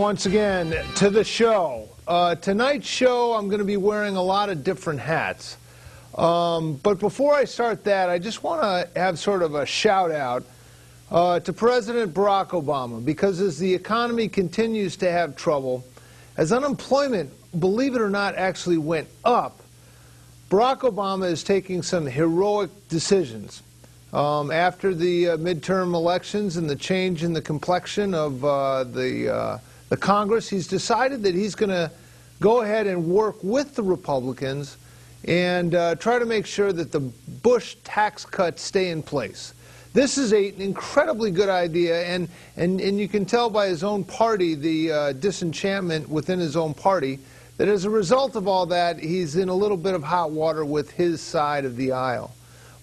once again to the show. Tonight's show, I'm going to be wearing a lot of different hats. But before I start that, I just want to have sort of a shout out to President Barack Obama, because as the economy continues to have trouble, as unemployment, believe it or not, actually went up, Barack Obama is taking some heroic decisions. After the midterm elections and the change in the complexion of the Congress, he's decided that he's going to go ahead and work with the Republicans and try to make sure that the Bush tax cuts stay in place. This is an incredibly good idea, and you can tell by his own party the disenchantment within his own party, that as a result of all that, he's in a little bit of hot water with his side of the aisle.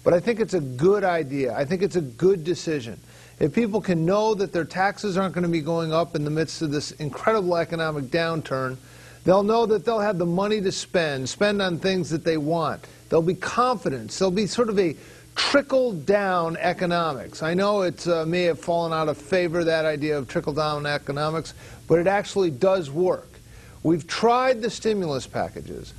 But I think it's a good idea. I think it's a good decision. If people can know that their taxes aren't going to be going up in the midst of this incredible economic downturn, they'll know that they'll have the money to spend on things that they want. There'll be confidence. There'll be sort of a trickle-down economics. I know it may have fallen out of favor, that idea of trickle-down economics, but it actually does work. We've tried the stimulus packages,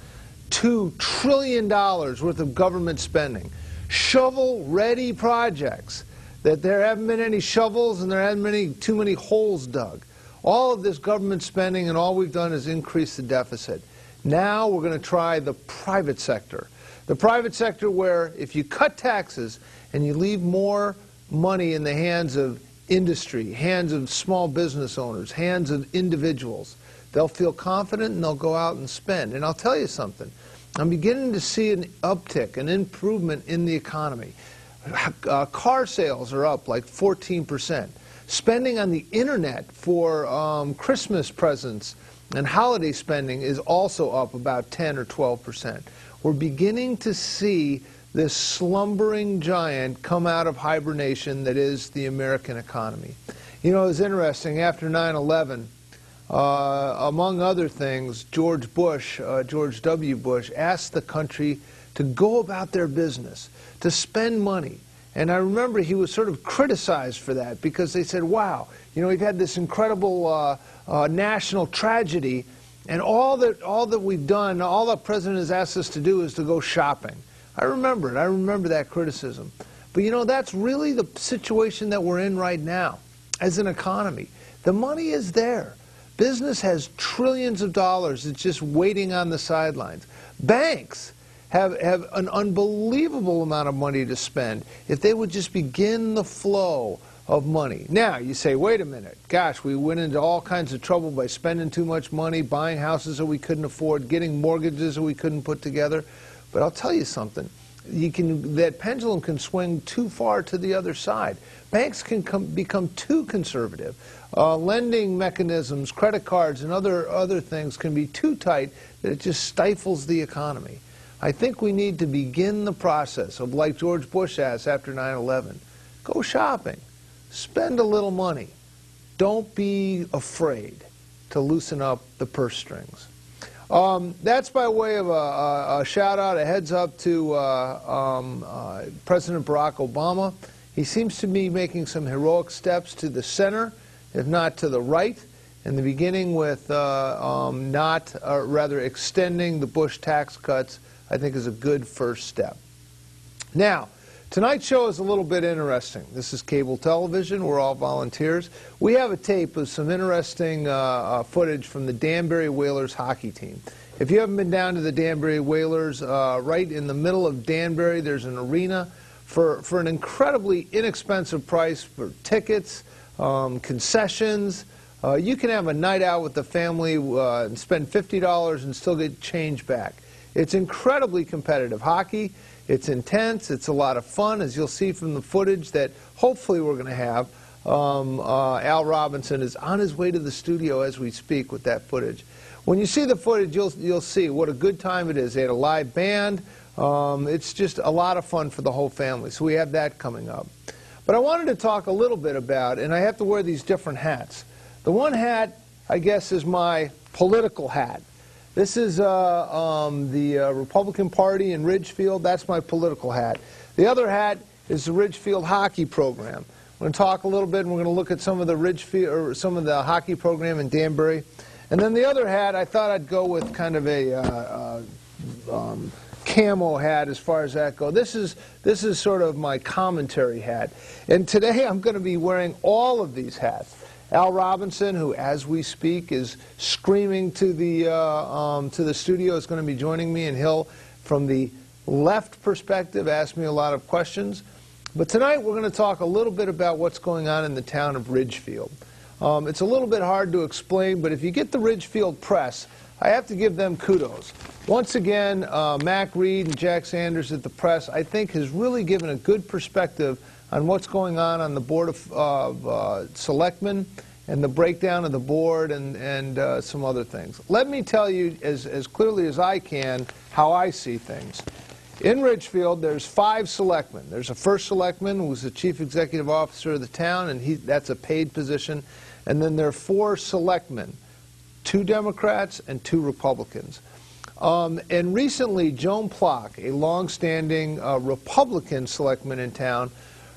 $2 trillion worth of government spending, shovel-ready projects, that there haven't been any shovels and there haven't been too many holes dug. All of this government spending, and all we've done is increase the deficit. Now we're going to try the private sector. The private sector, where if you cut taxes and you leave more money in the hands of industry, hands of small business owners, hands of individuals, they'll feel confident and they'll go out and spend. And I'll tell you something. I'm beginning to see an uptick, an improvement in the economy. Car sales are up like 14%. Spending on the internet for Christmas presents and holiday spending is also up about 10 or 12%. We're beginning to see this slumbering giant come out of hibernation that is the American economy. You know, it was interesting, after 9/11, among other things, George W. Bush asked the country to go about their business, to spend money. And I remember he was sort of criticized for that, because they said, wow, you know, we've had this incredible national tragedy, and all that we've done, all the president has asked us to do is to go shopping. I remember it. I remember that criticism. But, you know, that's really the situation that we're in right now as an economy. The money is there. Business has trillions of dollars. It's just waiting on the sidelines. Banks have an unbelievable amount of money to spend if they would just begin the flow of money. Now, you say, wait a minute, gosh, we went into all kinds of trouble by spending too much money, buying houses that we couldn't afford, getting mortgages that we couldn't put together. But I'll tell you something, that pendulum can swing too far to the other side. Banks can become too conservative. Lending mechanisms, credit cards, and other things can be too tight that it just stifles the economy. I think we need to begin the process of, like George Bush asked after 9/11, go shopping. Spend a little money. Don't be afraid to loosen up the purse strings. That's by way of a shout-out, a heads-up to President Barack Obama. He seems to be making some heroic steps to the center, if not to the right, in the beginning with rather extending the Bush tax cuts. I think is a good first step. Now, tonight's show is a little bit interesting. This is cable television. We're all volunteers. We have a tape of some interesting footage from the Danbury Whalers hockey team. If you haven't been down to the Danbury Whalers, right in the middle of Danbury, there's an arena for an incredibly inexpensive price for tickets, concessions. You can have a night out with the family and spend $50 and still get change back. It's incredibly competitive hockey. It's intense. It's a lot of fun, as you'll see from the footage that hopefully we're going to have. Al Robinson is on his way to the studio as we speak with that footage. When you see the footage, you'll see what a good time it is. They had a live band. It's just a lot of fun for the whole family. So we have that coming up. But I wanted to talk a little bit about, and I have to wear these different hats. The one hat, I guess, is my political hat. This is the Republican Party in Ridgefield. That's my political hat. The other hat is the Ridgefield hockey program. We're going to talk a little bit, and we're going to look at some of the Ridgefield, or some of the hockey program in Danbury. And then the other hat, I thought I'd go with kind of a camo hat as far as that goes. This is sort of my commentary hat. And today I'm going to be wearing all of these hats. Al Robinson, who as we speak is screaming to the studio, is going to be joining me, and he'll, from the left perspective, ask me a lot of questions. But tonight we're going to talk a little bit about what's going on in the town of Ridgefield. It's a little bit hard to explain, but if you get the Ridgefield Press, I have to give them kudos. Once again, Mac Reed and Jack Sanders at the Press, I think, has really given a good perspective on what's going on the Board of Selectmen and the breakdown of the board and some other things. Let me tell you as clearly as I can how I see things. In Ridgefield, there's 5 selectmen. There's a first selectman who's the chief executive officer of the town, and that's a paid position. And then there are 4 selectmen, 2 Democrats and 2 Republicans. And recently, Joan Plock, a long-standing Republican selectman in town,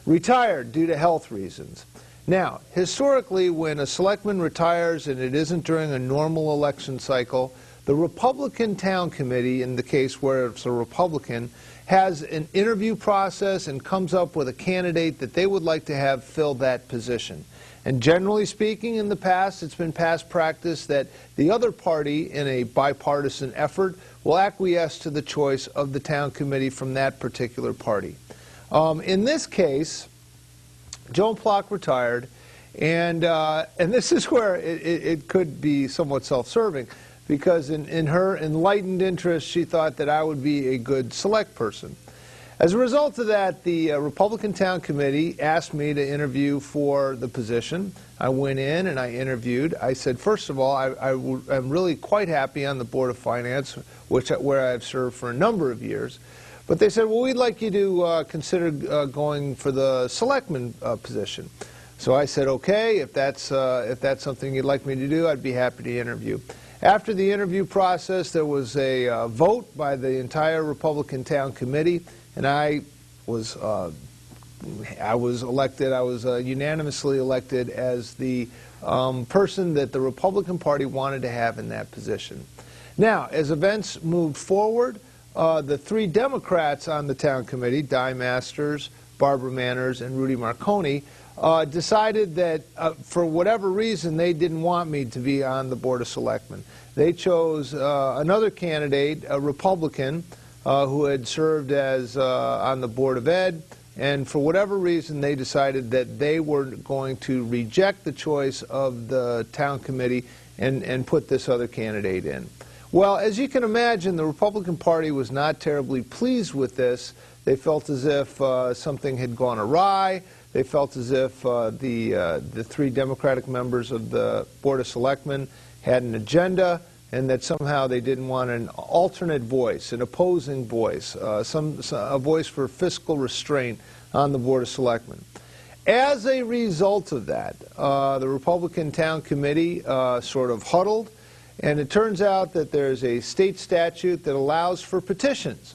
retired due to health reasons. Now, historically, when a selectman retires and it isn't during a normal election cycle, the Republican Town Committee, in the case where it's a Republican, has an interview process and comes up with a candidate that they would like to have fill that position. And generally speaking, in the past, it's been past practice that the other party, in a bipartisan effort, will acquiesce to the choice of the town committee from that particular party. In this case, Joan Plock retired, and this is where it could be somewhat self-serving, because in her enlightened interest, she thought that I would be a good select person. As a result of that, the Republican Town Committee asked me to interview for the position. I went in and I interviewed. I said, first of all, I'm really quite happy on the Board of Finance, where I've served for a number of years. But they said, well, we'd like you to consider going for the selectman position. So I said, okay, if that's something you'd like me to do, I'd be happy to interview. After the interview process, there was a vote by the entire Republican Town Committee, and I was elected. I was unanimously elected as the person that the Republican Party wanted to have in that position. Now, as events moved forward, the 3 Democrats on the town committee, Di Masters, Barbara Manners, and Rudy Marconi, decided that for whatever reason they didn't want me to be on the Board of Selectmen. They chose another candidate, a Republican, who had served as on the Board of Ed, and for whatever reason they decided that they were going to reject the choice of the town committee and put this other candidate in. Well, as you can imagine, the Republican Party was not terribly pleased with this. They felt as if something had gone awry. They felt as if the 3 Democratic members of the Board of Selectmen had an agenda, and that somehow they didn't want an alternate voice, an opposing voice, a voice for fiscal restraint on the Board of Selectmen. As a result of that, the Republican Town Committee sort of huddled, and it turns out that there's a state statute that allows for petitions.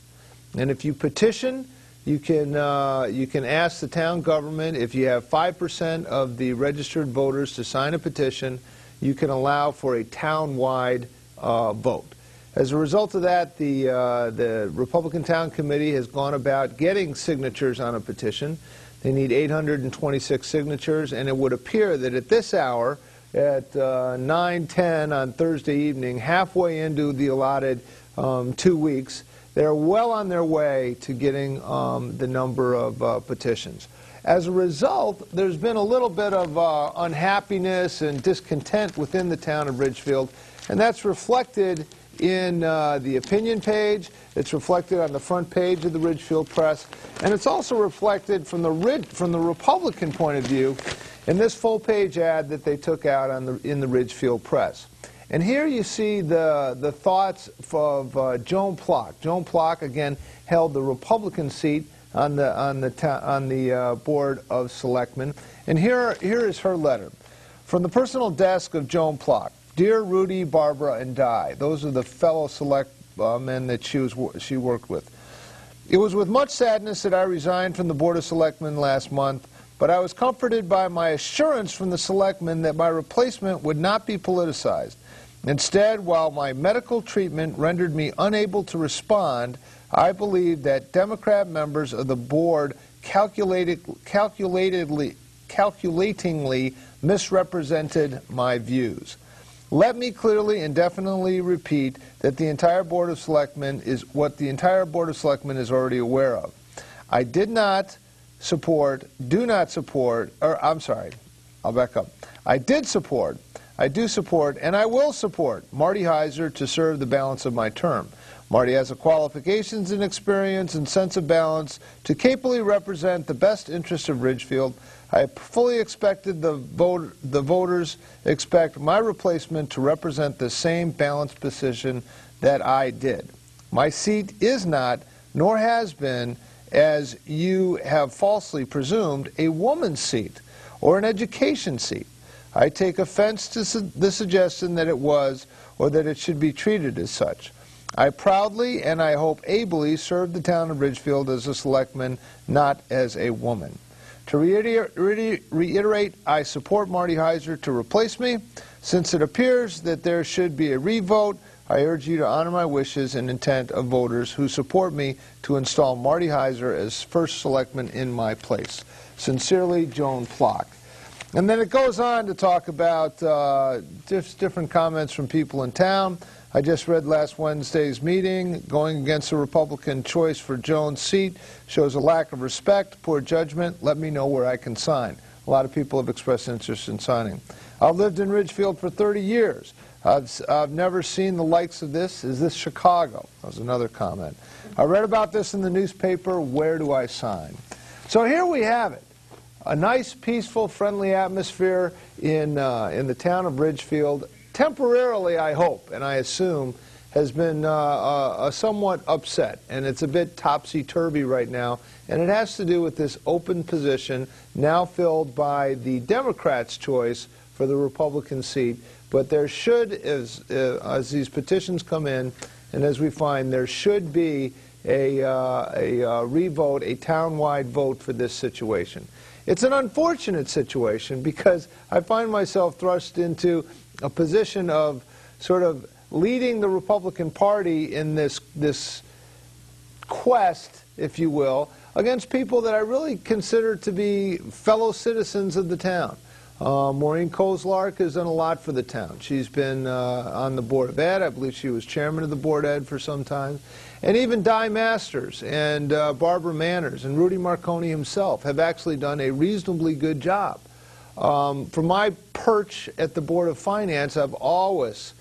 And if you petition, you can ask the town government, if you have 5% of the registered voters to sign a petition, you can allow for a town-wide vote. As a result of that, the Republican Town Committee has gone about getting signatures on a petition. They need 826 signatures, and it would appear that at this hour, at 9:10 on Thursday evening, halfway into the allotted 2 weeks, they're well on their way to getting the number of petitions. As a result, there's been a little bit of unhappiness and discontent within the town of Ridgefield, and that's reflected in the opinion page. It's reflected on the front page of the Ridgefield Press, and it's also reflected from the Republican point of view in this full-page ad that they took out in the Ridgefield Press. And here you see the thoughts of Joan Plock. Joan Plock, again, held the Republican seat on the Board of Selectmen. And here is her letter. From the personal desk of Joan Plock. Dear Rudy, Barbara, and Di. Those are the fellow selectmen that she worked with. It was with much sadness that I resigned from the Board of Selectmen last month. but I was comforted by my assurance from the selectmen that my replacement would not be politicized. Instead, while my medical treatment rendered me unable to respond, I believe that Democrat members of the board calculatingly misrepresented my views. Let me clearly and definitely repeat that the entire Board of Selectmen is what the entire Board of Selectmen is already aware of. I did not support, do not support, or I'm sorry, I'll back up. I did support, I do support, and I will support Marty Heiser to serve the balance of my term. Marty has the qualifications and experience and sense of balance to capably represent the best interests of Ridgefield. I fully expected the voters expect my replacement to represent the same balanced position that I did. My seat is not, nor has been, as you have falsely presumed, a woman's seat or an education seat. I take offense to the suggestion that it was or that it should be treated as such. I proudly and I hope ably served the town of Ridgefield as a selectman, not as a woman. To reiterate, I support Marty Heiser to replace me. Since it appears that there should be a revote, I urge you to honor my wishes and intent of voters who support me to install Marty Heiser as first selectman in my place. Sincerely, Joan Plock. And then it goes on to talk about different comments from people in town. I just read last Wednesday's meeting. Going against a Republican choice for Joan's seat shows a lack of respect, poor judgment. Let me know where I can sign. A lot of people have expressed interest in signing. I've lived in Ridgefield for 30 years. I've never seen the likes of this. Is this Chicago? That was another comment. I read about this in the newspaper. Where do I sign? So here we have it. A nice, peaceful, friendly atmosphere in the town of Ridgefield. Temporarily, I hope, and I assume, has been somewhat upset, and it's a bit topsy-turvy right now, and it has to do with this open position now filled by the Democrats' choice for the Republican seat. But there should, as these petitions come in, and as we find, there should be a revote, a town-wide vote for this situation. It's an unfortunate situation because I find myself thrust into a position of sort of leading the Republican Party in this quest, if you will, against people that I really consider to be fellow citizens of the town. Maureen Kozlark has done a lot for the town. She's been on the Board of Ed. I believe she was chairman of the Board of Ed for some time. And even Di Masters and Barbara Manners and Rudy Marconi himself have actually done a reasonably good job. From my perch at the Board of Finance, I've always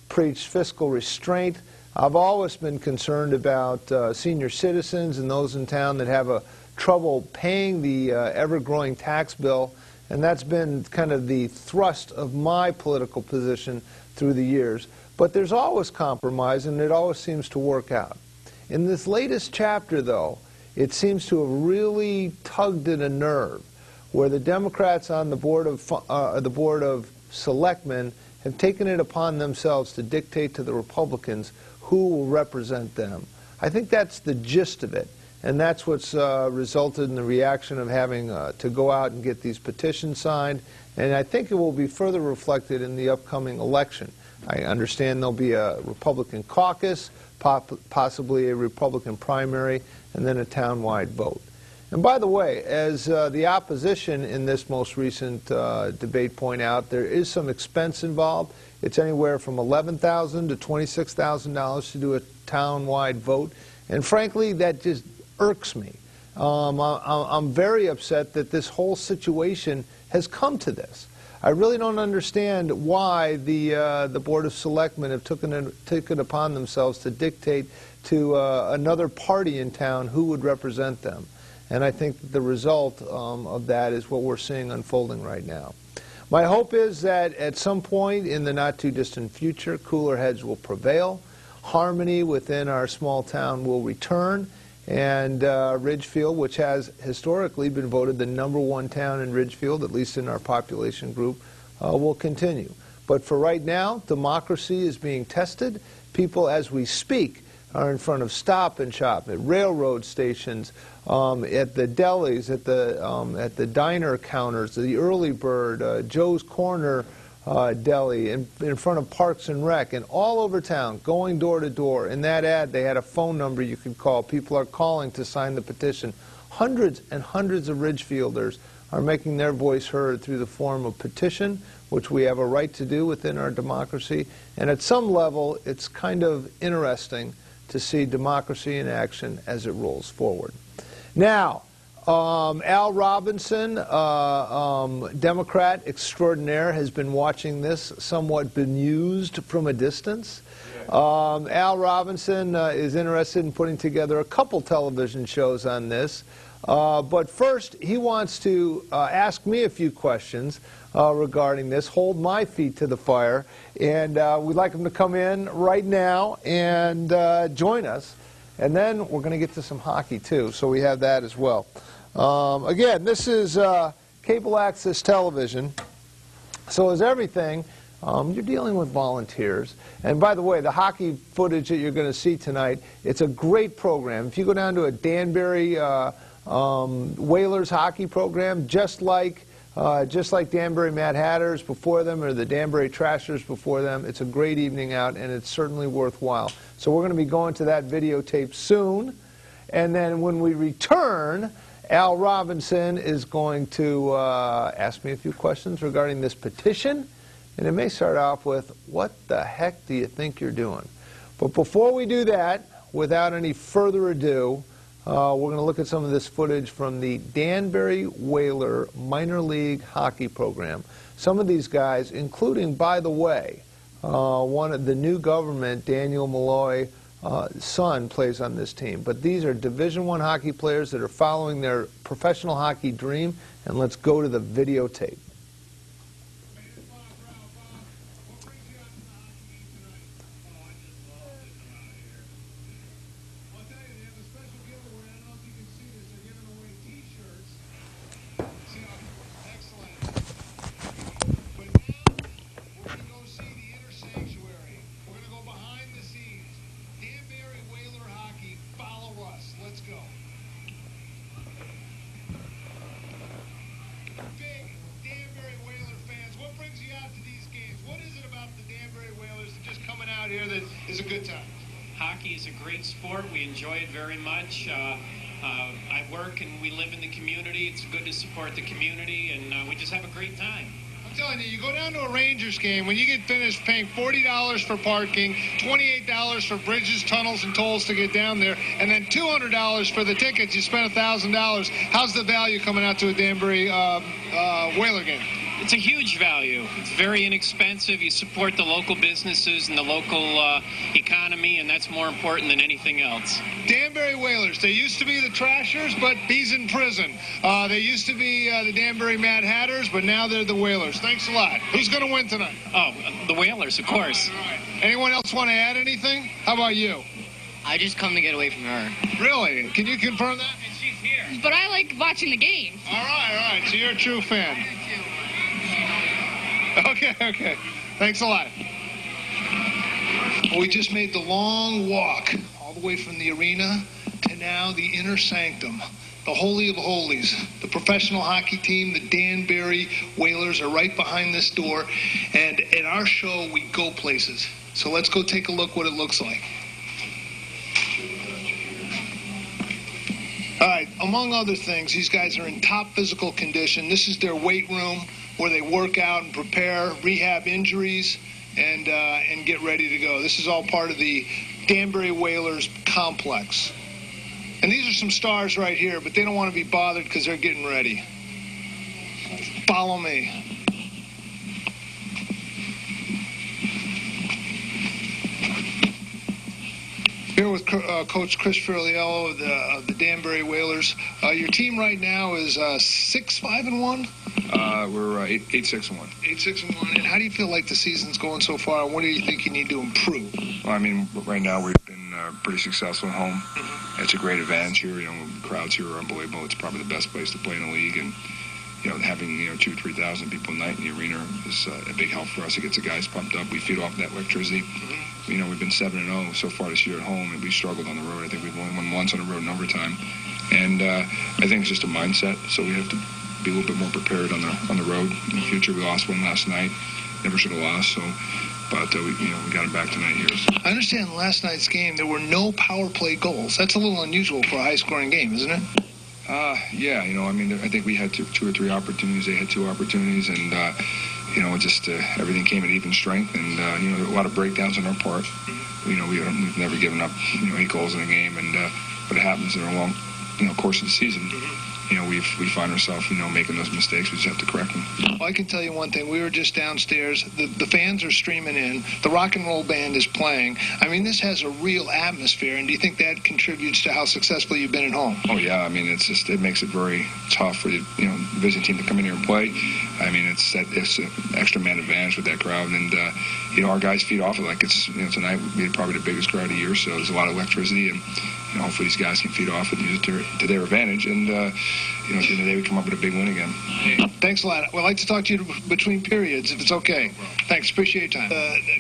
preached fiscal restraint. I've always been concerned about senior citizens and those in town that have trouble paying the ever-growing tax bill, and that's been kind of the thrust of my political position through the years. But there's always compromise, and it always seems to work out. In this latest chapter, though, it seems to have really tugged at a nerve, where the Democrats on the Board of Selectmen have taken it upon themselves to dictate to the Republicans who will represent them. I think that's the gist of it, and that's what's resulted in the reaction of having to go out and get these petitions signed, and I think it will be further reflected in the upcoming election. I understand there'll be a Republican caucus, possibly a Republican primary, and then a town-wide vote. And by the way, as the opposition in this most recent debate point out, there is some expense involved. It's anywhere from $11,000 to $26,000 to do a town-wide vote. And frankly, that just irks me. I'm very upset that this whole situation has come to this. I really don't understand why the Board of Selectmen have taken it upon themselves to dictate to another party in town who would represent them. And I think that the result of that is what we're seeing unfolding right now. My hope is that at some point in the not-too-distant future, cooler heads will prevail, harmony within our small town will return, and Ridgefield, which has historically been voted the #1 town in Ridgefield, at least in our population group, will continue. But for right now, democracy is being tested. People, as we speak, are in front of Stop and Shop, at railroad stations, at the delis, at the diner counters, the Early Bird, Joe's Corner Deli, in front of Parks and Rec, and all over town, going door to door. In that ad, they had a phone number you could call. People are calling to sign the petition. Hundreds and hundreds of Ridgefielders are making their voice heard through the form of petition, which we have a right to do within our democracy. And at some level, it's kind of interesting to see democracy in action as it rolls forward. Now, Al Robinson, Democrat extraordinaire, has been watching this somewhat bemused from a distance. Al Robinson is interested in putting together a couple television shows on this. But first, he wants to ask me a few questions regarding this, hold my feet to the fire, and we'd like him to come in right now and join us. And then we're going to get to some hockey, too, so we have that as well. Again, this is cable access television, so as everything, you're dealing with volunteers. And by the way, the hockey footage that you're going to see tonight, it's a great program. If you go down to a Danbury Whalers hockey program, just like Danbury Mad Hatters before them or the Danbury Trashers before them, it's a great evening out, and it's certainly worthwhile. So we're going to be going to that videotape soon, and then when we return, Al Robinson is going to ask me a few questions regarding this petition, and it may start off with, what the heck do you think you're doing? But before we do that, without any further ado, we're going to look at some of this footage from the Danbury Whaler minor league hockey program. Some of these guys, including, by the way, one of the new government, Daniel Malloy, son, plays on this team. But these are Division I hockey players that are following their professional hockey dream. And let's go to the videotape. Here that is a good time. Hockey is a great sport. We enjoy it very much. I work and we live in the community. It's good to support the community, and we just have a great time. I'm telling you, you go down to a Rangers game, when you get finished paying $40 for parking, $28 for bridges, tunnels, and tolls to get down there, and then $200 for the tickets, you spend $1,000. How's the value coming out to a Danbury Whaler game? It's a huge value. It's very inexpensive. You support the local businesses and the local economy, and that's more important than anything else. Danbury Whalers, they used to be the Trashers, but he's in prison. They used to be the Danbury Mad Hatters, but now they're the Whalers. Thanks a lot. Who's going to win tonight? Oh, the Whalers, of course. All right. Anyone else want to add anything? How about you? I just come to get away from her. Really? Can you confirm that? And she's here. But I like watching the game. All right. So you're a true fan. Okay. Thanks a lot. Well, we just made the long walk all the way from the arena to now the inner sanctum, the Holy of Holies. The professional hockey team, the Danbury Whalers, are right behind this door. And in our show, we go places. So let's go take a look what it looks like. All right, among other things, these guys are in top physical condition. This is their weight room where they work out and prepare, rehab injuries, and get ready to go. This is all part of the Danbury Whalers complex. And these are some stars right here, but they don't want to be bothered because they're getting ready. Follow me. Here with Coach Chris Ferriello of the Danbury Whalers. Your team right now is 6-5-1? We're 8-6-1. 8-6-1. And how do you feel like the season's going so far? What do you think you need to improve? Well, I mean, right now we've been pretty successful at home. Mm-hmm. It's a great advantage here. You know, the crowds here are unbelievable. It's probably the best place to play in the league, and having 2,000-3,000 people a night in the arena is a big help for us. It gets the guys pumped up. We feed off that electricity. Mm-hmm. we've been 7-0 so far this year at home, and we struggled on the road. I think we've only won once on the road in overtime. And I think it's just a mindset, so we have to be a little bit more prepared on the road in the future. We lost one last night. Never should have lost, so... But we got him back tonight here. So. I understand in last night's game there were no power play goals. That's a little unusual for a high-scoring game, isn't it? Yeah, I think we had two or three opportunities. They had 2 opportunities, and just everything came at even strength, and there were a lot of breakdowns on our part. We've never given up 8 goals in a game, and but it happens in a long course of the season. We find ourselves, making those mistakes. We just have to correct them. Well, I can tell you one thing. We were just downstairs. The fans are streaming in. The rock and roll band is playing. I mean, this has a real atmosphere. And do you think that contributes to how successful you've been at home? Oh, yeah. I mean, it makes it very tough for the visiting team to come in here and play. I mean, it's an extra man advantage with that crowd. And, our guys feed off it like it's, tonight we had probably the biggest crowd of the year. So there's a lot of electricity. And, hopefully these guys can feed off it and use it to their advantage. And, at the end of the day, we come up with a big win again. Thanks a lot. We'd like to talk to you between periods, if it's okay. Thanks. Appreciate your time.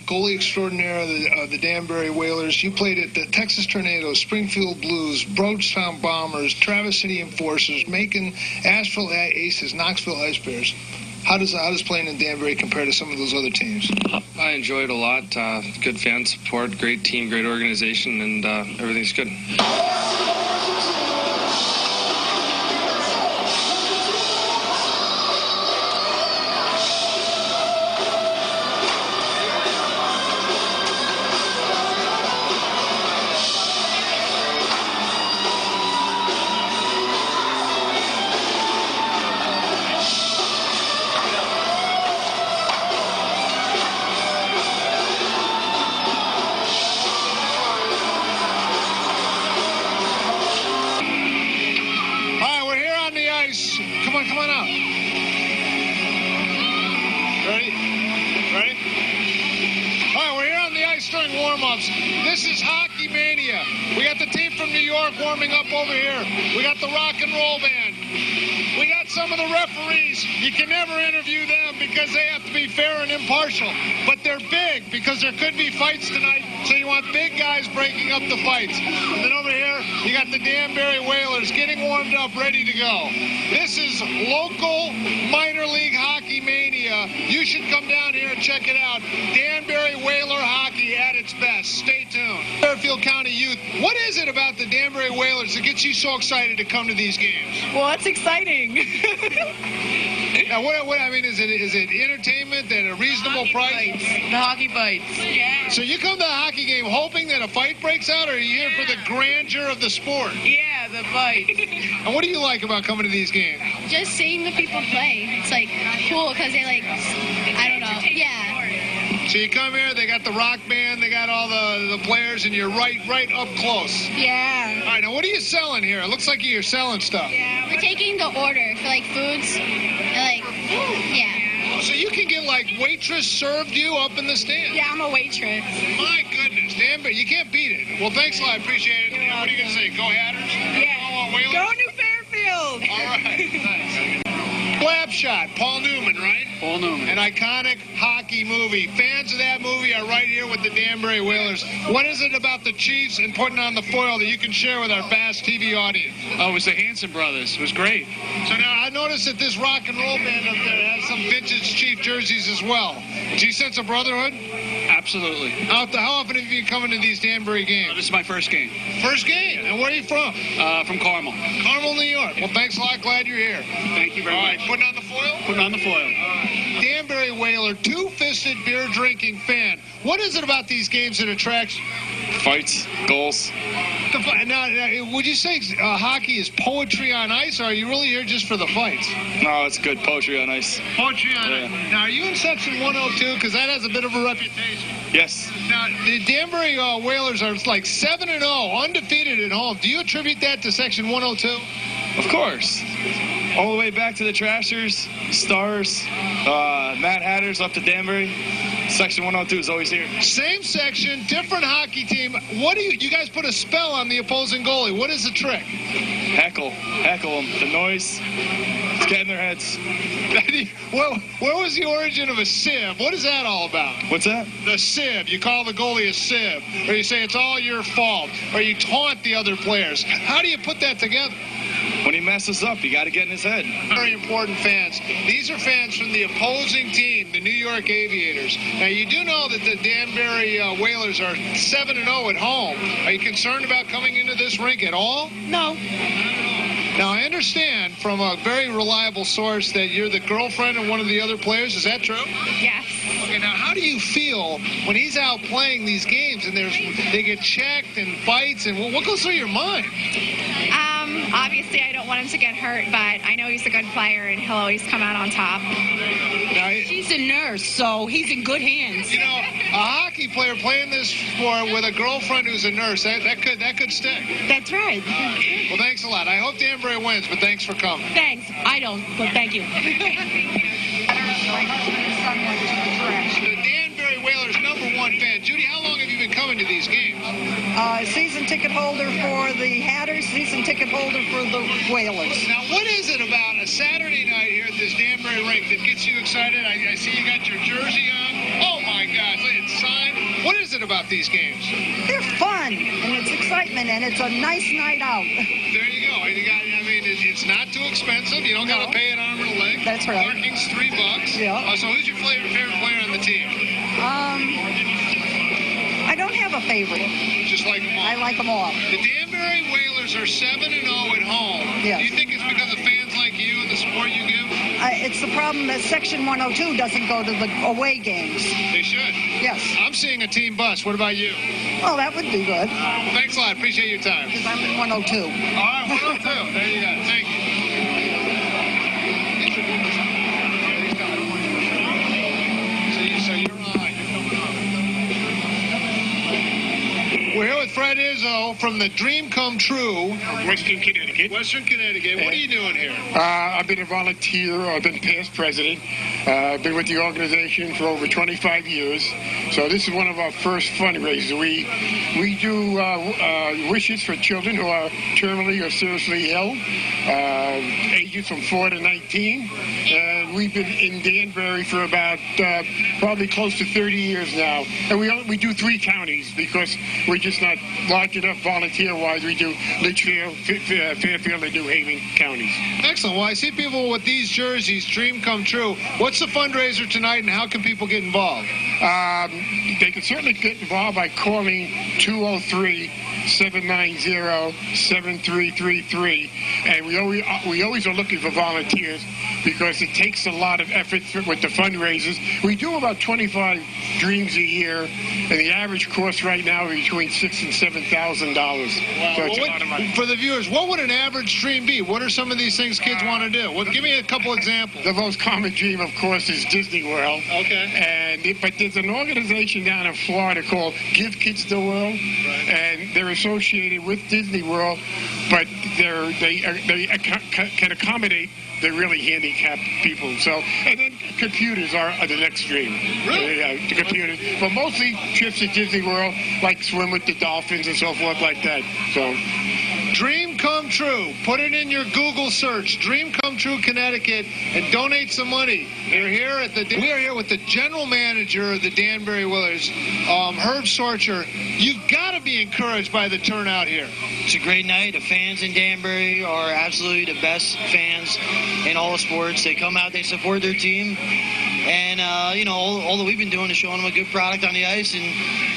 Goalie extraordinaire of the Danbury Whalers. You played at the Texas Tornadoes, Springfield Blues, Broadstown Bombers, Traverse City Enforcers, Macon, Asheville Aces, Knoxville Ice Bears. How does playing in Danbury compare to some of those other teams? I enjoy it a lot. Good fan support, great team, great organization, and everything's good. Come on out. Ready? All right, we're here on the ice during warm-ups. This is Hockey Mania. We got the team from New York warming up over here. We got the rock and roll band. We got some of the referees. You can never interview them because they have to be fair and impartial. But they're big because there could be fights tonight, so you want big guys breaking up the fights. And then over here, you got the Danbury Whalers getting warmed up, ready to go. This is local minor league hockey mania. You should come down here and check it out. Danbury Whaler hockey at its best. Stay tuned. Fairfield County Youth, what is it about the Danbury Whalers that gets you so excited to come to these games? Well, it's exciting. Now, what I mean, is it entertainment at a reasonable price? The hockey bites. Yeah. So you come to a hockey game hoping that a fight breaks out, or are you here for the grandeur of the sport? Yeah, the bites. And what do you like about coming to these games? Just seeing the people play. It's like cool because they I don't know. Yeah. So you come here, they got the rock band, they got all the players, and you're right up close. Yeah. All right, now what are you selling here? It looks like you're selling stuff. Yeah, we're taking the order for foods. Yeah. So you can get waitress served you up in the stand. Yeah, I'm a waitress. My goodness, Danbury, you can't beat it. Well, thanks a lot, I appreciate it. What are you going to say, go Hatters? Yeah. Go New Fairfield. All right, nice. Slap Shot, Paul Newman, right? Paul Newman. An iconic hockey movie. Fans of that movie are right here with the Danbury Whalers. What is it about the Chiefs and putting on the foil that you can share with our vast TV audience? Oh, it was the Hanson brothers. It was great. So now I noticed that this rock and roll band up there has some vintage Chief jerseys as well. Do you sense a brotherhood? Absolutely. How often have you been coming to these Danbury games? This is my first game. First game? And where are you from? From Carmel. Carmel, New York. Well, thanks a lot. Glad you're here. Thank you very much. Putting on the foil? Putting on the foil. Danbury Whaler, two-fisted beer-drinking fan. What is it about these games that attracts you? Fights, goals. Now, would you say hockey is poetry on ice, or are you really here just for the fights? No, it's good poetry on ice. Poetry on ice. Now, are you in Section 102? Because that has a bit of a reputation. Yes. Now, the Danbury Whalers are 7-0, undefeated at home. Do you attribute that to Section 102? Of course. All the way back to the Trashers, Stars, Mad Hatters up to Danbury. Section 102 is always here. Same section, different hockey team. What do you guys put a spell on the opposing goalie? What is the trick? Heckle them. The noise, it's getting their heads. Well, where was the origin of a sieve? What is that all about? What's that? The sieve. You call the goalie a sieve, or you say it's all your fault, or you taunt the other players. How do you put that together? When he messes up, you got to get in his head. Very important fans. These are fans from the opposing team, the New York Aviators. Now, you do know that the Danbury Whalers are 7-0 at home. Are you concerned about coming into this rink at all? No. Now, I understand from a very reliable source that you're the girlfriend of one of the other players. Is that true? Yes. Okay, now, how do you feel when he's out playing these games and they get checked and fights, and what goes through your mind? Obviously, I don't want him to get hurt, but I know he's a good player, and he'll always come out on top. Now, She's a nurse, so he's in good hands. you know, a hockey player playing this sport with a girlfriend who's a nurse, that could stick. That's right. Well, thanks a lot. I hope Danbury wins, but thanks for coming. Thanks. I don't, but thank you. The Danbury Whalers' #1 fan. Judy, how long have you been coming to these games? Season ticket holder for the Hatters, season ticket holder for the Whalers. Now, what is it about a Saturday night here at this Danbury rink that gets you excited? I see you got your jersey on. Oh, my gosh, it's signed. What is it about these games? They're fun, and it's excitement, and it's a nice night out. There you go. It's not too expensive. You don't got to pay an arm and a leg. That's right. Parking's $3. Yeah. So who's your favorite player on the team? I don't have a favorite. Just like them all. I like them all. The Danbury Whalers are 7-0 at home. Yes. Do you think it's because of fans like you and the support you give? It's the problem that Section 102 doesn't go to the away games. They should. Yes. I'm seeing a team bus. What about you? Well, that would be good, Thanks a lot. Appreciate your time. because I'm in 102. All right, 102. There you go. Thank you. So you're coming on. We're here with Fred Izzo from the Dream Come True. Western Connecticut. Western Connecticut. What are you doing here? I've been a volunteer. I've been past president. I've been with the organization for over 25 years. So this is one of our first fundraisers. We do wishes for children who are terminally or seriously ill, ages from 4 to 19. And we've been in Danbury for about probably close to 30 years now. And we do 3 counties because we're just not large enough volunteer-wise. We do Litchfield, Fairfield, and New Haven counties. Excellent. Well, I see people with these jerseys, Dream Come True. What's the fundraiser tonight, and how can people get involved? They can certainly get involved by calling 203-790-7333. And we always are looking for volunteers because it takes a lot of effort with the fundraisers. We do about 25 dreams a year, and the average cost right now is between $6,000 and $7,000. Wow. So it's a lot of money. For the viewers, what would an average dream be? What are some of these things kids want to do? Well, give me a couple examples. The most common dream, of course, is Disney World. Okay. But there's an organization down in Florida called Give Kids the World, and they're associated with Disney World, but they can accommodate the really handicapped people. So, and then computers are the next dream. Really? The computers, but mostly trips to Disney World, like swim with the dolphins and so forth like that. So. Dream Come True. Put it in your Google search. Dream Come True Connecticut, and donate some money. We are here with the general manager of the Danbury Whalers, Herb Sorcher. You've got to be encouraged by the turnout here. It's a great night. The fans in Danbury are absolutely the best fans in all the sports. They come out, they support their team. And, all that we've been doing is showing them a good product on the ice and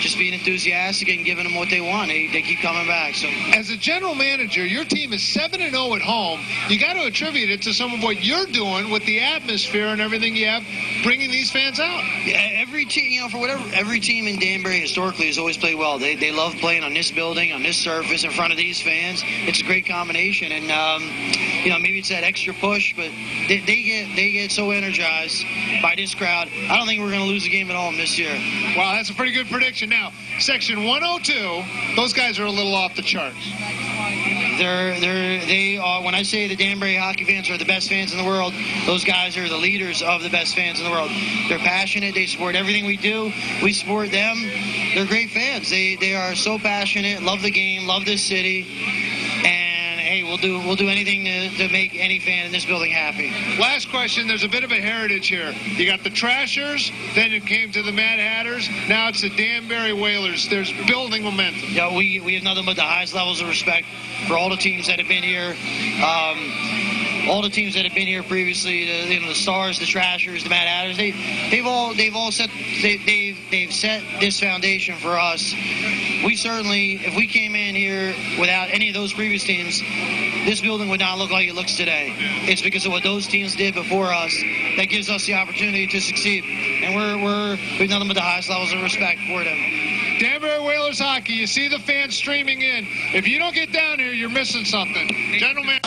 just being enthusiastic and giving them what they want. They keep coming back. So, as a general manager, your team is 7-0 at home. You got to attribute it to some of what you're doing with the atmosphere and everything you have, bringing these fans out. Yeah, every team, every team in Danbury historically has always played well. They love playing on this building, on this surface, in front of these fans. It's a great combination, and maybe it's that extra push, but they get so energized by this crowd. I don't think we're going to lose a game at home this year. Well, that's a pretty good prediction. Now, Section 102, those guys are a little off the charts. They're They are, when I say the Danbury hockey fans are the best fans in the world, those guys are the leaders of the best fans in the world. They're passionate. They support everything we do. We support them. They're great fans. They are so passionate, love the game, love this city. And hey, we'll do anything to make any fan in this building happy. Last question. There's a bit of a heritage here. You got the Trashers, then it came to the Mad Hatters. Now it's the Danbury Whalers. There's building momentum. Yeah, we have nothing but the highest levels of respect for all the teams that have been here. All the teams that have been here previously, the Stars, the Trashers, the Mad Hatters, they've set this foundation for us. We certainly, if we came in here without any of those previous teams, this building would not look like it looks today. It's because of what those teams did before us that gives us the opportunity to succeed. And we've nothing but the highest levels of respect for them. Danbury Whalers hockey, you see the fans streaming in. If you don't get down here, you're missing something. Gentlemen.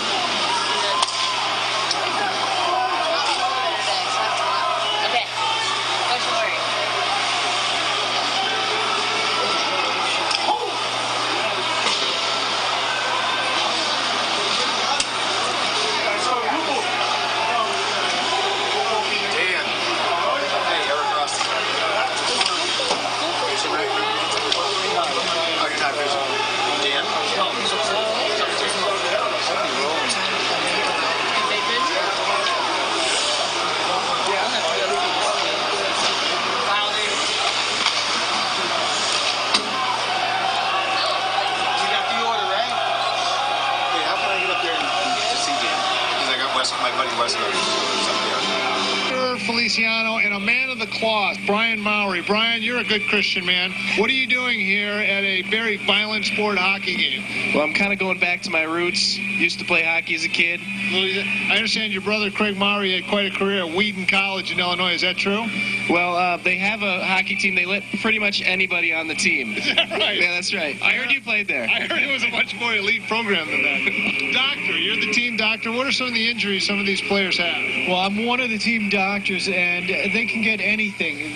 Feliciano and a man of the cloth, Brian Mowry. Brian, you're a good Christian man. What are you doing here at a very violent sport hockey game? Well, I'm kind of going back to my roots. Used to play hockey as a kid. I understand your brother Craig Mowry had quite a career at Wheaton College in Illinois. Is that true? Well, they have a hockey team. They let pretty much anybody on the team. Is that right? Yeah, that's right. I heard you played there. I heard it was a much more elite program than that. Doctor, you're the team doctor. What are some of the injuries some of these players have? Well, I'm one of the team doctors, and they can get anything.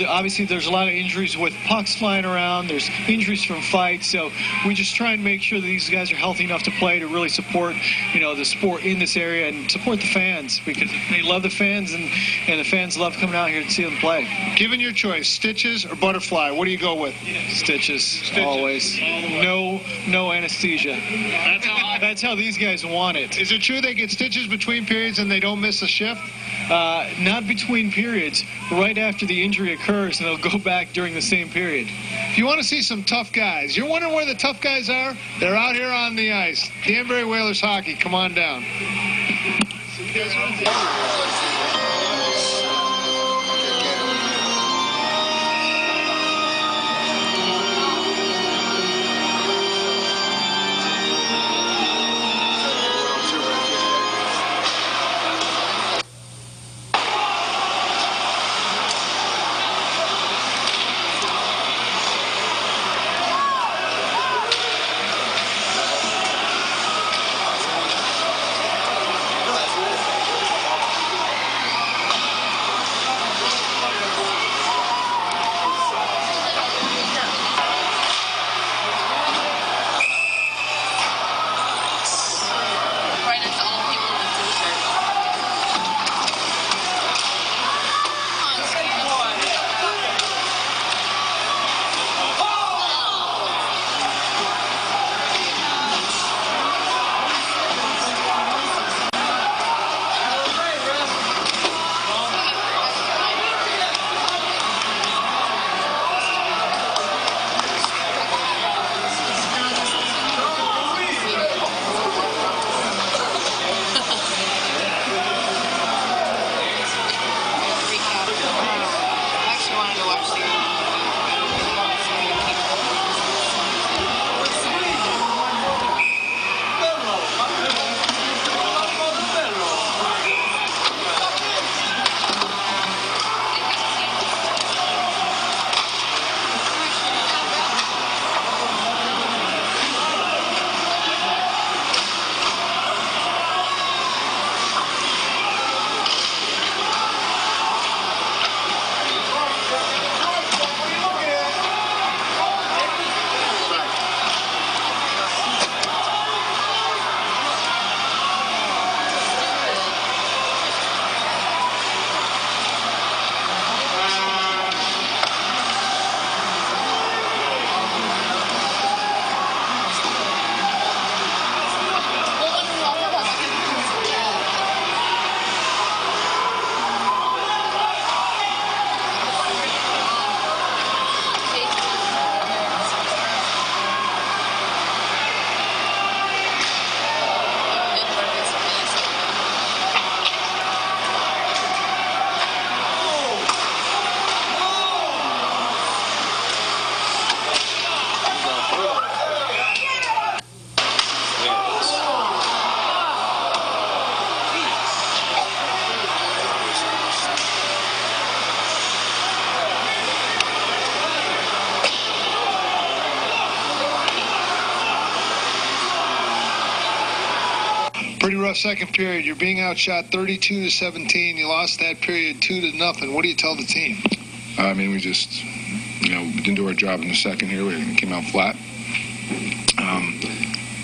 Obviously there's a lot of injuries with pucks flying around. There's injuries from fights, so we just try and make sure that these guys are healthy enough to play, to really support, the sport in this area and support the fans, because they love the fans, and the fans love coming out here to see them play. Given your choice, stitches or butterfly, what do you go with? Stitches. Always. No anesthesia. That's how these guys want it. Is it true they get stitches between periods and they don't miss a shift? Not between periods. Right after the injury occurs, and they'll go back during the same period. If you want to see some tough guys, you're wondering where the tough guys are? They're out here on the ice. Danbury Whalers hockey, come on down. Pretty rough second period. You're being outshot 32-17. You lost that period 2-0. What do you tell the team? I mean, we just, we didn't do our job in the second here. We came out flat.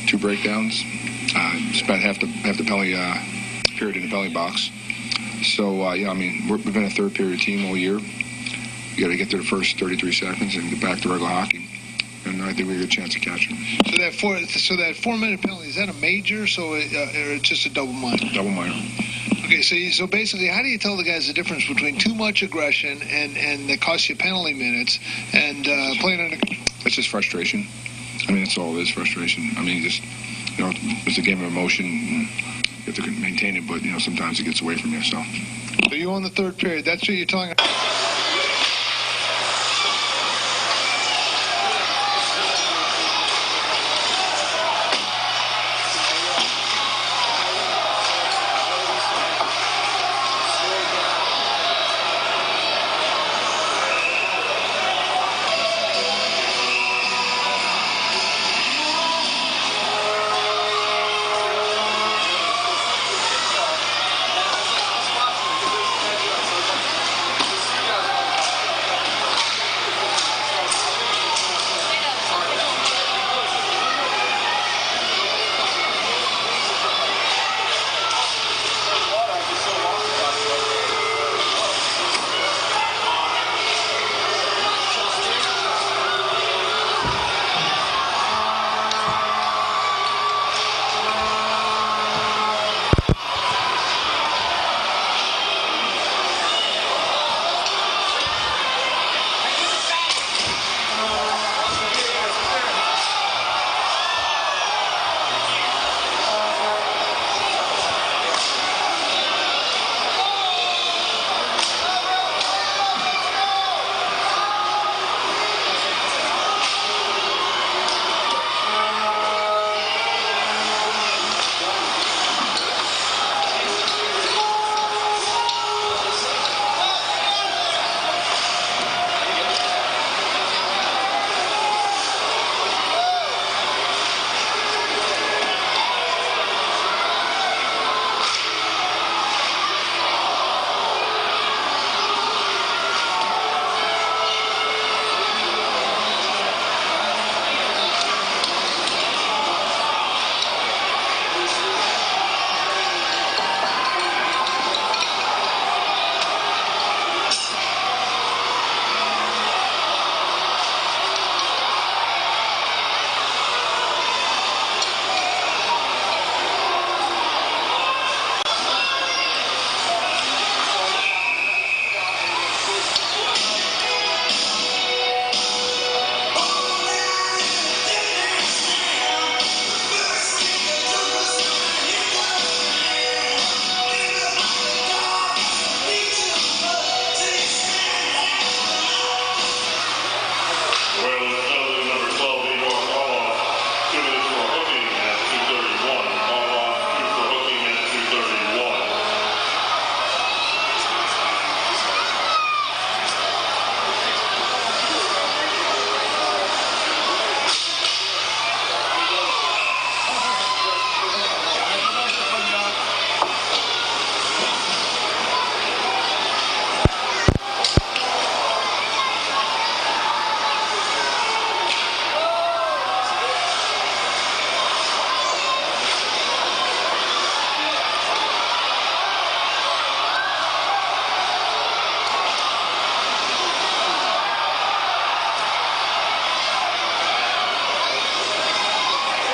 2 breakdowns. Spent half the penalty period in the penalty box. So, I mean, we've been a third period team all year. You got to get to the first 33 seconds and get back to regular hockey. And I think we have a good chance of catching them. So that 4-minute penalty, is that a major? Or it's just a double minor? Double minor. Okay, so basically, how do you tell the guys the difference between too much aggression and that costs you penalty minutes and playing on a... That's just frustration. I mean, that's all it is, frustration. I mean, just, it's a game of emotion. You have to maintain it, but, sometimes it gets away from you, so. So you won the third period. That's what you're telling us.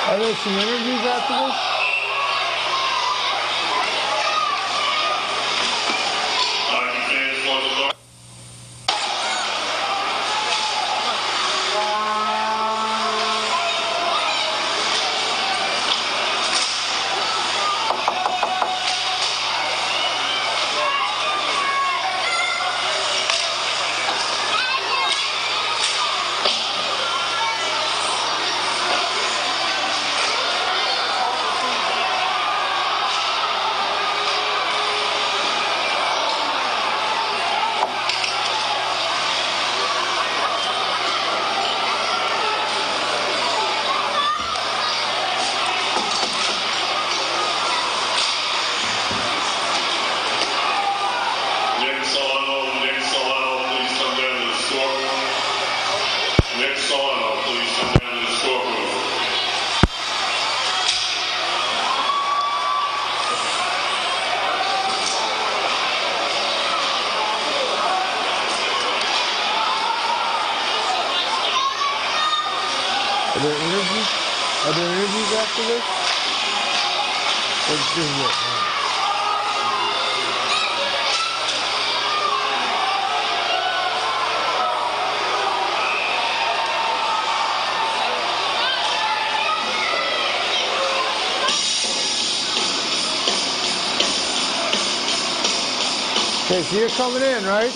Are there some interviews after this? Are there interviews after this? This is it. Okay, so you're coming in, right?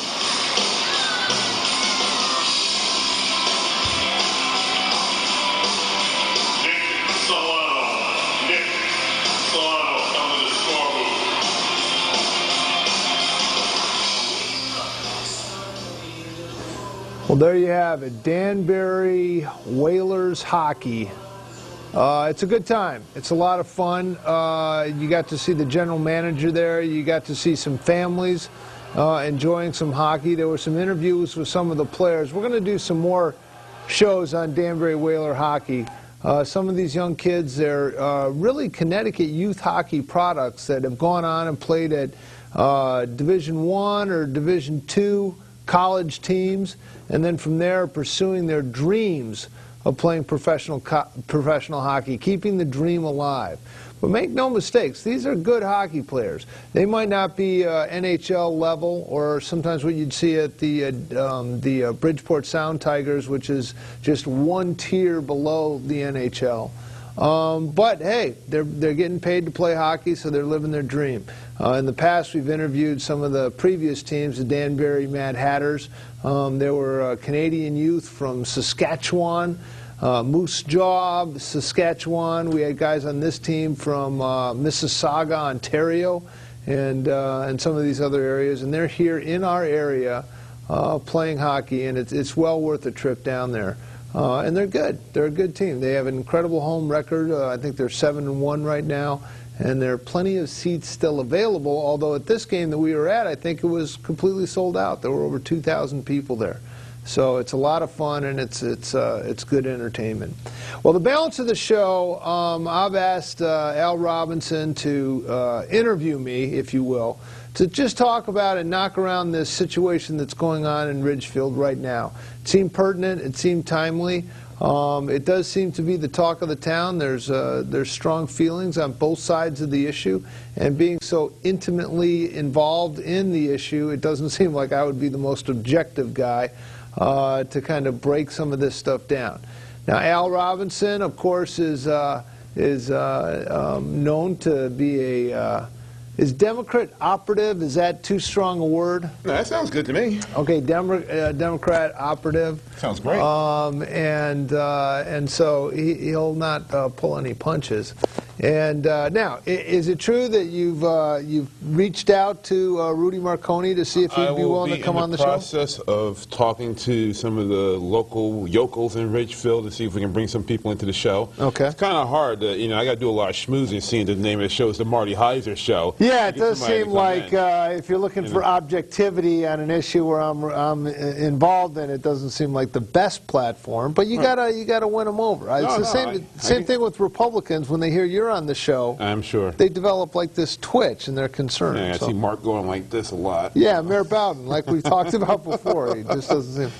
Well, there you have it, Danbury Whalers hockey. It's a good time. It's a lot of fun. You got to see the general manager there. You got to see some families enjoying some hockey. There were some interviews with some of the players. We're going to do some more shows on Danbury Whaler hockey. Some of these young kids, they're really Connecticut youth hockey products that have gone on and played at Division I or Division II college teams, and then from there pursuing their dreams of playing professional hockey, keeping the dream alive. But make no mistakes, these are good hockey players. They might not be NHL level, or sometimes what you'd see at the Bridgeport Sound Tigers, which is just one tier below the NHL. But hey, they're getting paid to play hockey, so they're living their dream. In the past, we've interviewed some of the previous teams, the Danbury Mad Hatters. There were Canadian youth from Saskatchewan, Moose Jaw, Saskatchewan. We had guys on this team from Mississauga, Ontario, and some of these other areas. And they're here in our area playing hockey, and it's well worth a trip down there. And they're good. They're a good team. They have an incredible home record. I think they're 7-1 right now. And there are plenty of seats still available, although at this game that we were at, I think it was completely sold out. There were over 2,000 people there. So it's a lot of fun, and it's good entertainment. Well, the balance of the show, I've asked Al Robinson to interview me, if you will, to just talk about and knock around this situation that's going on in Ridgefield right now. It seemed pertinent. It seemed timely. It does seem to be the talk of the town. There's strong feelings on both sides of the issue, and being so intimately involved in the issue, it doesn't seem like I would be the most objective guy to kind of break some of this stuff down. Now, Al Robinson, of course, is known to be a is Democrat operative, is that too strong a word? No, that sounds good to me. Okay, Democrat operative. Sounds great. And so he'll not pull any punches. And now, is it true that you've reached out to Rudy Marconi to see if he'd be willing to come on the show? I will be in the process of talking to some of the local yokels in Ridgefield to see if we can bring some people into the show. Okay. It's kind of hard to, I got to do a lot of schmoozing, seeing the name of the show is the Marty Heiser Show. Yeah, it does seem like if you're looking for objectivity on an issue where I'm involved in, it doesn't seem like the best platform. But you gotta win them over. It's the same thing with Republicans when they hear you're on the show. I'm sure they develop like this twitch and they're concerned. Yeah, I see Mark going like this a lot. Yeah, Mayor Bowden, like we talked about before, he just doesn't seem.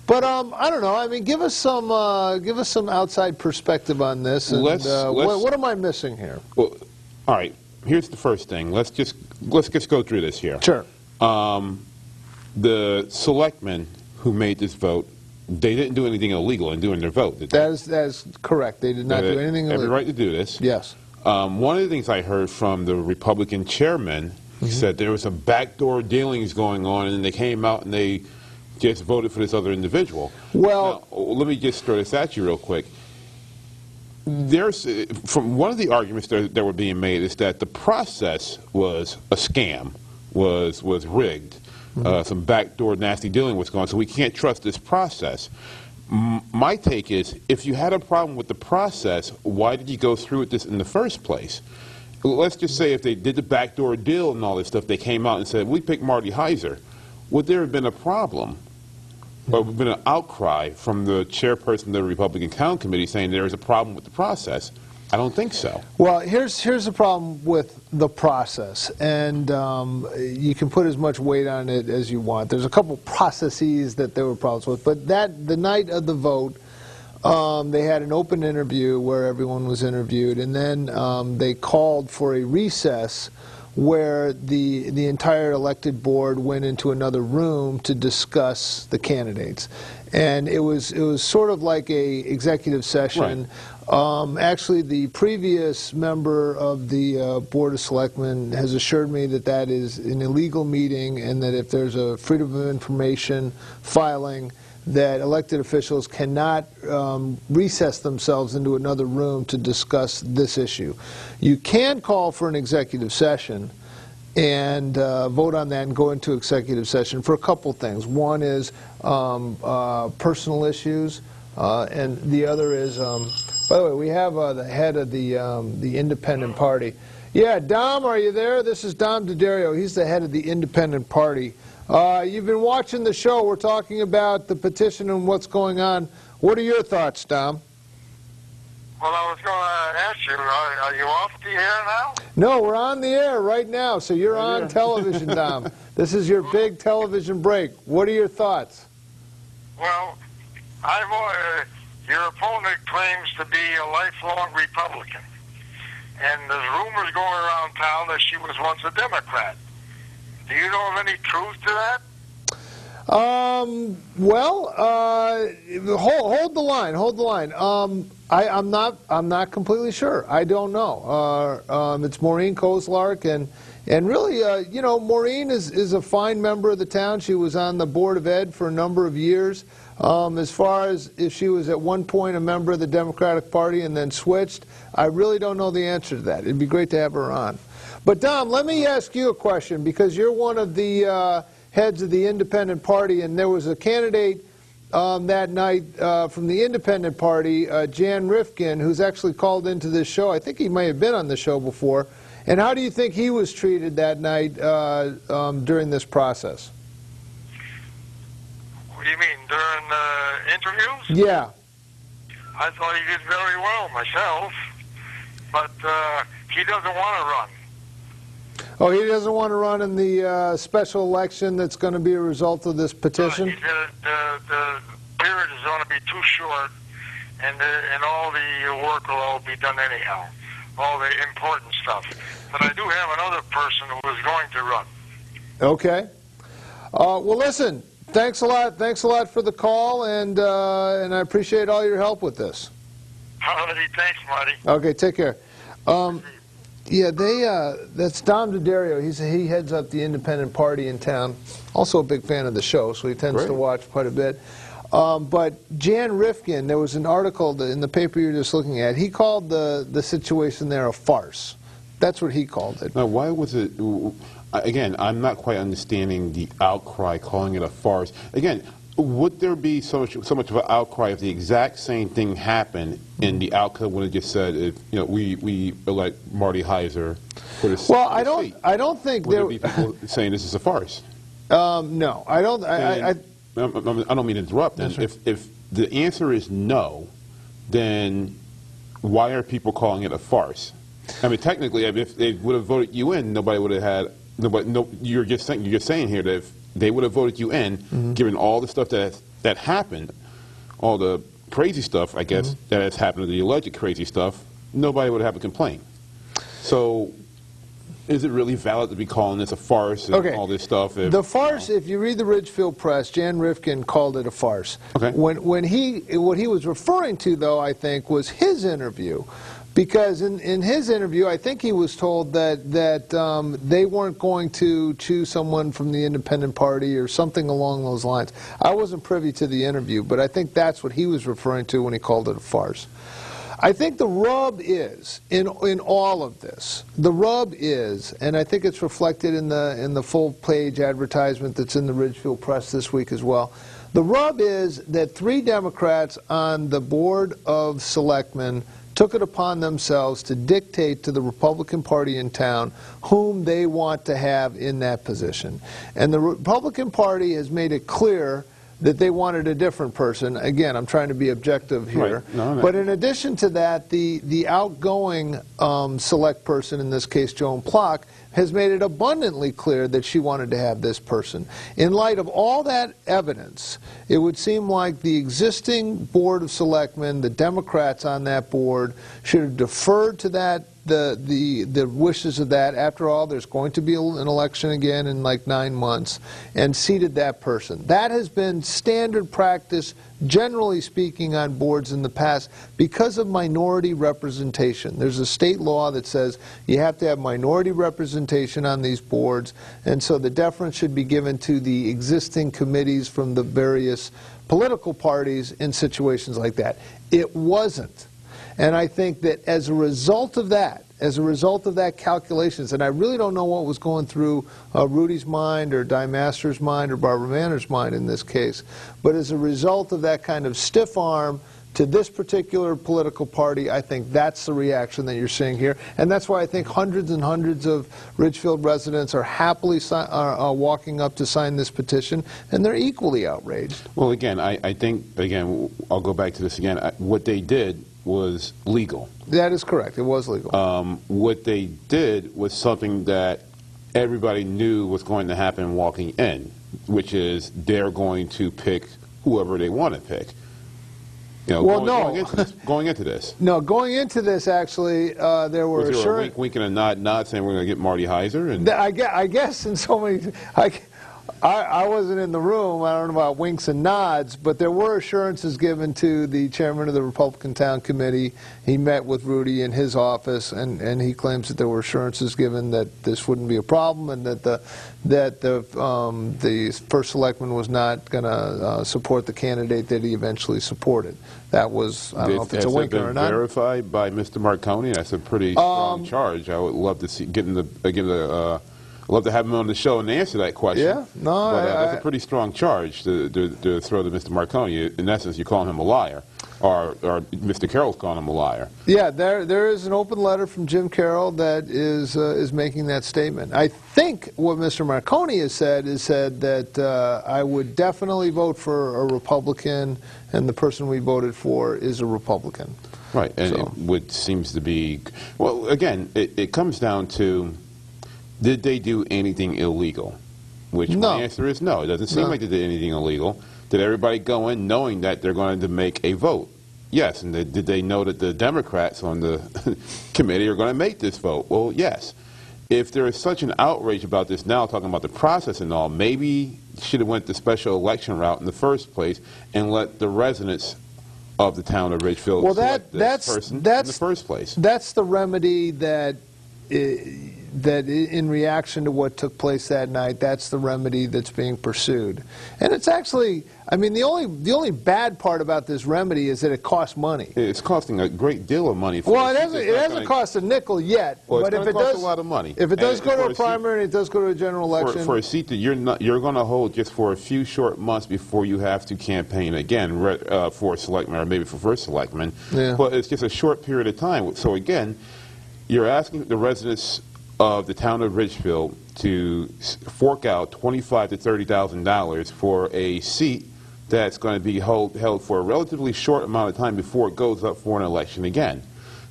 But I don't know. I mean, give us some outside perspective on this. And, what am I missing here? Well, all right. Here's the first thing. Let's just go through this here. Sure. The selectmen who made this vote, they didn't do anything illegal in doing their vote, did they? That is correct. They did not do anything illegal. They have the right to do this. Yes. One of the things I heard from the Republican chairman said there was some backdoor dealings going on, and they came out and they just voted for this other individual. Well, now, let me just throw this at you real quick. From one of the arguments that were being made is that the process was a scam, was rigged. Some backdoor nasty dealing was going on, so we can't trust this process. My take is, if you had a problem with the process, why did you go through with this in the first place? Let's just say if they did the backdoor deal and all this stuff, they came out and said, we picked Marty Heiser. Would there have been a problem? Or would have been an outcry from the chairperson of the Republican Town Committee saying there is a problem with the process? I don't think so. Well, here's the problem with the process, and you can put as much weight on it as you want. There's a couple processes that there were problems with, but the night of the vote, They had an open interview where everyone was interviewed, and then they called for a recess where the entire elected board went into another room to discuss the candidates. And it was sort of like a executive session. Right. Actually, the previous member of the Board of Selectmen has assured me that that is an illegal meeting, and that if there's a Freedom of Information filing, that elected officials cannot recess themselves into another room to discuss this issue. You can call for an executive session and vote on that and go into executive session for a couple things. One is personal issues, and the other is, by the way, we have the head of the Independent Party. Yeah, Dom, are you there? This is Dom D'Addario. He's the head of the Independent Party. You've been watching the show. We're talking about the petition and what's going on. What are your thoughts, Dom? Well, I was going to ask you, are you off the air now? No, we're on the air right now, so you're on television, Dom. This is your big television break. What are your thoughts? Well, your opponent claims to be a lifelong Republican, and there's rumors going around town that she was once a Democrat. Do you know of any truth to that? Well, hold the line. Hold the line. I'm not completely sure. I don't know. It's Maureen Kozlark, and really, you know, Maureen is a fine member of the town. She was on the Board of Ed for a number of years. As far as if she was at one point a member of the Democratic Party and then switched, I really don't know the answer to that. It'd be great to have her on. But Dom, let me ask you a question, because you're one of the heads of the Independent Party, and there was a candidate that night from the Independent Party, Jan Rifkin, who's actually called into this show. I think he may have been on the show before. And how do you think he was treated that night during this process? What do you mean, during the interviews? Yeah. I thought he did very well myself, but he doesn't want to run. Oh, he doesn't want to run in the special election that's going to be a result of this petition? He said the period is going to be too short, and all the work will all be done anyhow, all the important stuff. But I do have another person who is going to run. Okay. Well, listen, thanks a lot. Thanks a lot for the call, and I appreciate all your help with this. All righty, thanks, Marty. Okay, take care. Yeah, that's Dom D'Addario. He heads up the Independent Party in town. Also a big fan of the show, so he tends to watch quite a bit. But Jan Rifkin, there was an article in the paper you're just looking at. He called the situation there a farce. That's what he called it. Now, why was it? Again, I'm not quite understanding the outcry, calling it a farce. Again, would there be so much of an outcry if the exact same thing happened and the outcome would have just said, if, you know, we elect Marty Heiser for this? Well, I don't think there would be people saying this is a farce. No, I don't. I don't mean to interrupt. Then, if the answer is no, then why are people calling it a farce? I mean, technically, if they would have voted you in, nobody would have had. No, you're just saying here that if they would have voted you in, given all the stuff that happened, all the crazy stuff, I guess, that has happened, the alleged crazy stuff, nobody would have a complaint. So, is it really valid to be calling this a farce and all this stuff? The farce, if you read the Ridgefield Press, Jan Rifkin called it a farce. Okay. What he was referring to, though, I think, was his interview. Because in his interview, I think he was told that they weren't going to choose someone from the Independent Party or something along those lines. I wasn't privy to the interview, but I think that's what he was referring to when he called it a farce. I think the rub is, in all of this, the rub is, and I think it's reflected in the full-page advertisement that's in the Ridgefield Press this week as well, the rub is that 3 Democrats on the Board of Selectmen took it upon themselves to dictate to the Republican Party in town whom they want to have in that position. And the Republican Party has made it clear that they wanted a different person. Again, I'm trying to be objective here. Right. No. But in addition to that, the outgoing select person, in this case Joan Plock, has made it abundantly clear that she wanted to have this person. In light of all that evidence, it would seem like the existing Board of Selectmen, the Democrats on that board, should have deferred to that, the wishes of that. After all, there's going to be an election again in like 9 months, and seated that person. That has been standard practice, generally speaking, on boards in the past because of minority representation. There's a state law that says you have to have minority representation on these boards, and so the deference should be given to the existing committees from the various political parties in situations like that. It wasn't. And I think that as a result of that, calculations, and I really don't know what was going through Rudy's mind or Di Master's mind or Barbara Manner's mind in this case, but as a result of that kind of stiff arm to this particular political party, I think that's the reaction that you're seeing here. And that's why I think hundreds and hundreds of Ridgefield residents are happily walking up to sign this petition, and they're equally outraged. Well, again, I think, again, I'll go back to this again. What they did was legal. That is correct. It was legal. What they did was something that everybody knew was going to happen walking in, which is they're going to pick whoever they want to pick. You know, well, going into this. No, going into this, actually, there were was there a wink and a nod saying we're going to get Marty Heiser? And I guess in so many... I wasn't in the room. I don't know about winks and nods, but there were assurances given to the chairman of the Republican Town Committee. He met with Rudy in his office, and he claims that there were assurances given that this wouldn't be a problem, and that the first selectman was not going to support the candidate that he eventually supported. That was, I don't know if it's a wink or not. Has it been verified by Mr. Marconi? That's a pretty strong charge. I would love to see I'd love to have him on the show and answer that question. Yeah, no, but that's a pretty strong charge to throw to Mr. Marconi. In essence, you're calling him a liar, or Mr. Carroll's calling him a liar. Yeah, there is an open letter from Jim Carroll that is making that statement. I think what Mr. Marconi has said that I would definitely vote for a Republican, and the person we voted for is a Republican. Right, and it seems to be, well, again, it comes down to, did they do anything illegal? Which my answer is no. It doesn't seem like they did anything illegal. Did everybody go in knowing that they're going to make a vote? Yes. And did they know that the Democrats on the committee are going to make this vote? Well, yes. If there is such an outrage about this now, talking about the process and all, maybe should have went the special election route in the first place and let the residents of the town of Ridgefield select this person in the first place. That's the remedy that in reaction to what took place that night, that's the remedy that's being pursued. And it's actually, I mean, the only bad part about this remedy is that it costs money. It's costing a great deal of money. Well, it hasn't cost a nickel yet. Well, but if it does, a lot of money. If it does go to a primary and it does go to a general election, for a seat that you're going to hold just for a few short months before you have to campaign again for selectman, or maybe for first selectman. Yeah. But it's just a short period of time. So again, you're asking the residents of the town of Ridgefield to fork out $25,000 to $30,000 for a seat that's going to be held for a relatively short amount of time before it goes up for an election again.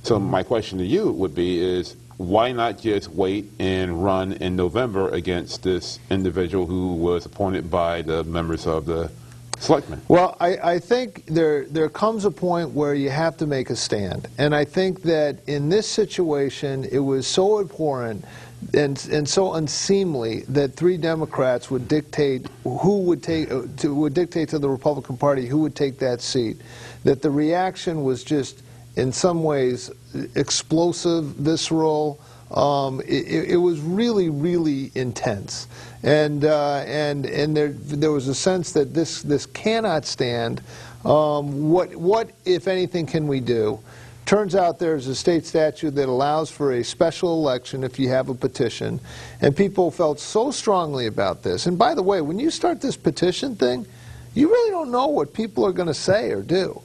So my question to you would be is, why not just wait and run in November against this individual who was appointed by the members of the selectmen? Well, I think there comes a point where you have to make a stand. And I think that in this situation, it was so abhorrent and so unseemly that three Democrats would dictate would dictate to the Republican Party who would take that seat, that the reaction was just, in some ways, explosive, visceral. It was really, really intense, and there was a sense that this cannot stand. What if anything can we do? Turns out there's a state statute that allows for a special election if you have a petition, and people felt so strongly about this. And by the way, when you start this petition thing, you really don't know what people are going to say or do.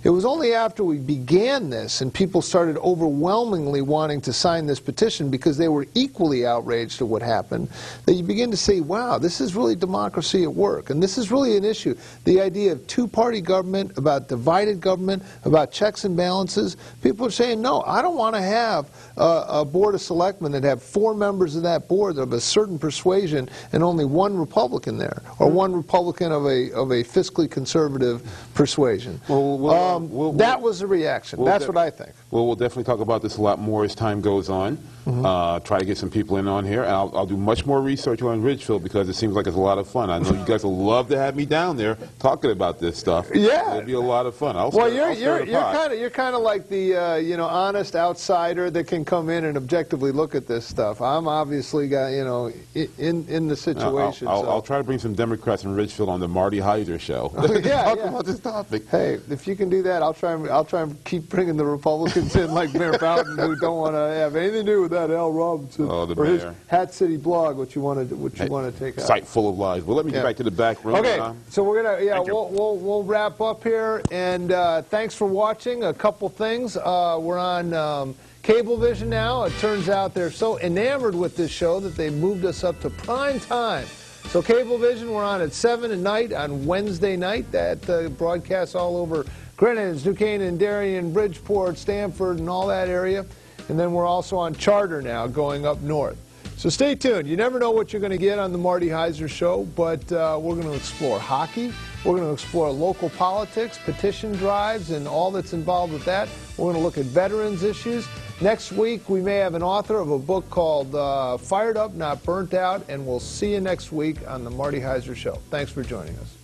It was only after we began this and people started overwhelmingly wanting to sign this petition because they were equally outraged at what happened that you begin to say, wow, this is really democracy at work. And this is really an issue. The idea of two-party government, about divided government, about checks and balances. People are saying, no, I don't want to have a board of selectmen that have 4 members of that board of a certain persuasion and only 1 Republican there, or 1 Republican of a fiscally conservative persuasion. That was the reaction. That's what I think. Well, we'll definitely talk about this a lot more as time goes on. Try to get some people in on here. And I'll do much more research on Ridgefield because it seems like it's a lot of fun. I know you guys will love to have me down there talking about this stuff. Yeah, it'll be a lot of fun. You're kind of like the honest outsider that can come in and objectively look at this stuff. I'm obviously in the situation. I'll try to bring some Democrats in Ridgefield on the Marty Heiser Show. Talk about this topic. Hey, if you can do that, I'll try and keep bringing the Republicans in like Mayor Bowden, who don't want to have anything to do with that Al Robinson or his Hat City blog, what you want to take out. Site full of lies. Well, let me get back to the back room. Okay, so we're gonna we'll wrap up here, and thanks for watching. A couple things. We're on Cablevision now. It turns out they're so enamored with this show that they moved us up to prime time. So Cablevision, we're on at 7 at night on Wednesday night. That broadcasts all over Greenwich, New Canaan, Darien, Bridgeport, Stamford, and all that area. And then we're also on Charter now, going up north. So stay tuned. You never know what you're going to get on the Marty Heiser Show, but we're going to explore hockey. We're going to explore local politics, petition drives, and all that's involved with that. We're going to look at veterans issues. Next week, we may have an author of a book called Fired Up, Not Burnt Out, and we'll see you next week on the Marty Heiser Show. Thanks for joining us.